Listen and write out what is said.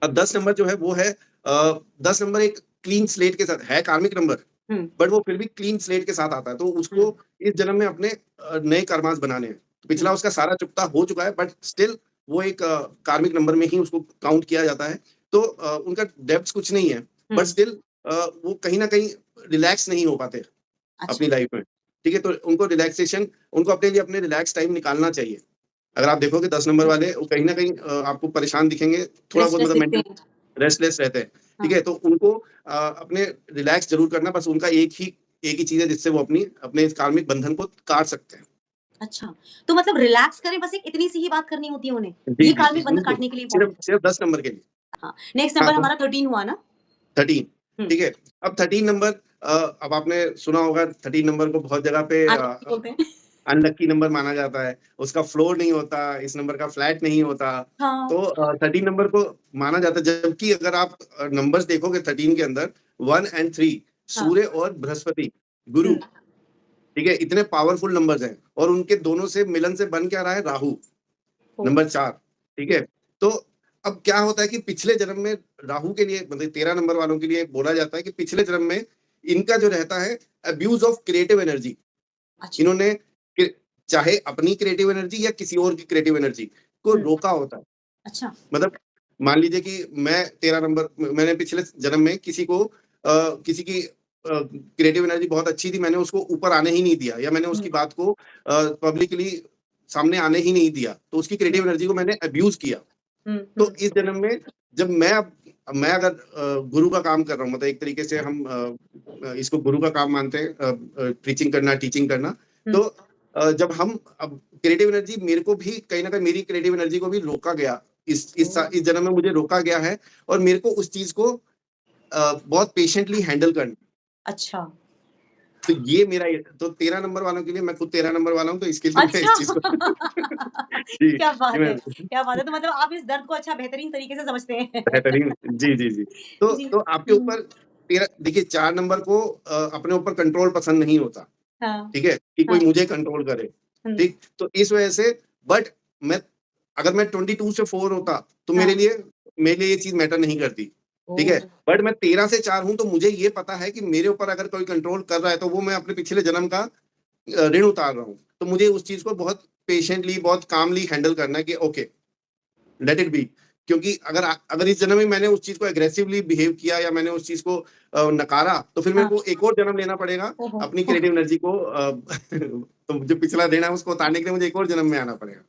अब 10 नंबर जो है वो है 10 नंबर एक क्लीन स्लेट के साथ है, कार्मिक नंबर, बट वो फिर भी क्लीन स्लेट के साथ आता है, तो उसको इस जन्म में अपने नए कर्मास बनाने हैं। तो पिछला उसका सारा चुकता हो चुका है, बट स्टिल वो एक कार्मिक नंबर में ही उसको काउंट किया जाता है। तो उनका डेब्ट्स कुछ नहीं है, बट स्टिल वो कहीं ना कहीं रिलैक्स नहीं हो पाते अपनी लाइफ में। ठीक है, तो उनको रिलैक्सेशन, उनको अपने लिए अपने रिलैक्स टाइम निकालना चाहिए। अगर आप देखोगे 10 नंबर वाले वो कहीं ना कहीं आपको परेशान दिखेंगे, थोड़ा बहुत मतलब मेंटल रेस्टलेस रहते हैं। ठीक है, तो उनको अपने रिलैक्स जरूर करना, बस उनका एक ही चीज है जिससे वो अपने इस कार्मिक बंधन को काट सकते हैं। अच्छा, तो मतलब रिलैक्स करें, बस एक इतनी सी ही बात करनी होती है उन्हें, जी ये जी जी, कार्मिक बंधन बिल्कुल, काटने के लिए सिर्फ बहुत सिर्फ 10 नंबर के लिए। हाँ, नेक्स्ट हाँ, नंबर तो हमारा 13 हुआ ना? 13, ठीक है। अब 13 नंबर, अब आपने सुना होगा 13 नंबर को बहुत जगह पे अनलकी बोलते हैं। अनलकी नंबर माना जाता है, उसका फ्लोर नहीं होता, इस नंबर का फ्लैट नहीं होता। हाँ। तो 13 नंबर को माना जाता है, जबकि अगर आप नंबर्स देखोगे 13 के अंदर 1 एंड 3, हाँ। सूर्य और बृहस्पति, गुरु, ठीक है, इतने पावरफुल नंबर्स हैं, और उनके दोनों से मिलन से बन क्या रहा है, राहु, नंबर 4। ठीक है, तो अब क्या होता है कि पिछले जन्म में राहु के लिए, मतलब 13 नंबर वालों के लिए बोला जाता है कि पिछले जन्म में इनका जो रहता है अब्यूज ऑफ क्रिएटिव एनर्जी। अच्छा। इन्होंने चाहे अपनी क्रिएटिव एनर्जी या किसी और की क्रिएटिव एनर्जी को रोका होता है। अच्छा। मतलब मान लीजिए कि मैं 13 नंबर, मैंने पिछले जन्म में किसी की क्रिएटिव एनर्जी बहुत अच्छी थी, मैंने उसको ऊपर आने ही नहीं दिया, या मैंने उसकी बात को पब्लिकली सामने आने ही नहीं दिया, तो उसकी क्रिएटिव एनर्जी को मैंने अब्यूज किया। तो इस जन्म में जब मैं अगर गुरु का काम कर रहा हूँ, मतलब एक तरीके से हम इसको गुरु का काम मानते हैं, प्रीचिंग करना, टीचिंग करना। तो जब हम अब क्रिएटिव एनर्जी मेरे को भी कहीं ना कहीं, मेरी क्रिएटिव एनर्जी को भी रोका गया, इस जन्म में मुझे रोका गया है, और मेरे को उस चीज को बहुत पेशेंटली हैंडल करना। अच्छा। तो ये मेरा तो 13 नंबर वालों के लिए, मैं खुद 13 नंबर वाला हूँ, तो इसके लिए मैं अच्छा। इस चीज को जी, क्या जी, बात मैं है! क्या बात है! तो मतलब आप इस दर्द को अच्छा बेहतरीन तरीके से समझते हैं। बेहतरीन, जी, जी, जी। जी। तो आपके ऊपर 13, देखिए 4 नंबर को अपने ऊपर कंट्रोल पसंद नहीं होता, हाँ, ठीक है? कि कोई हाँ। मुझे कंट्रोल करे, ठीक? तो इस वजह से, बट मैं अगर मैं 22 से 4 होता, तो मेरे लिए ये चीज़ मैटर नहीं करती, ठीक है? बट मैं 13 से 4 हूँ, तो मुझे ये पता है कि मेरे ऊपर अगर कोई कंट्रोल कर रहा है, तो वो मैं अपने पिछले जन्म का ऋण उतार रहा हूँ। तो मुझे उस चीज़ को बहुत पेशेंटली, बहुत कामली हैंडल करना है कि ओके, लेट इट बी। क्योंकि अगर इस जन्म में मैंने उस चीज को एग्रेसिवली बिहेव किया, या मैंने उस चीज को नकारा, तो फिर मेरे को एक और जन्म लेना पड़ेगा ओहो! अपनी क्रिएटिव एनर्जी को तो जो पिछला ऋण है उसको उतारने के लिए मुझे एक और जन्म में आना पड़ेगा।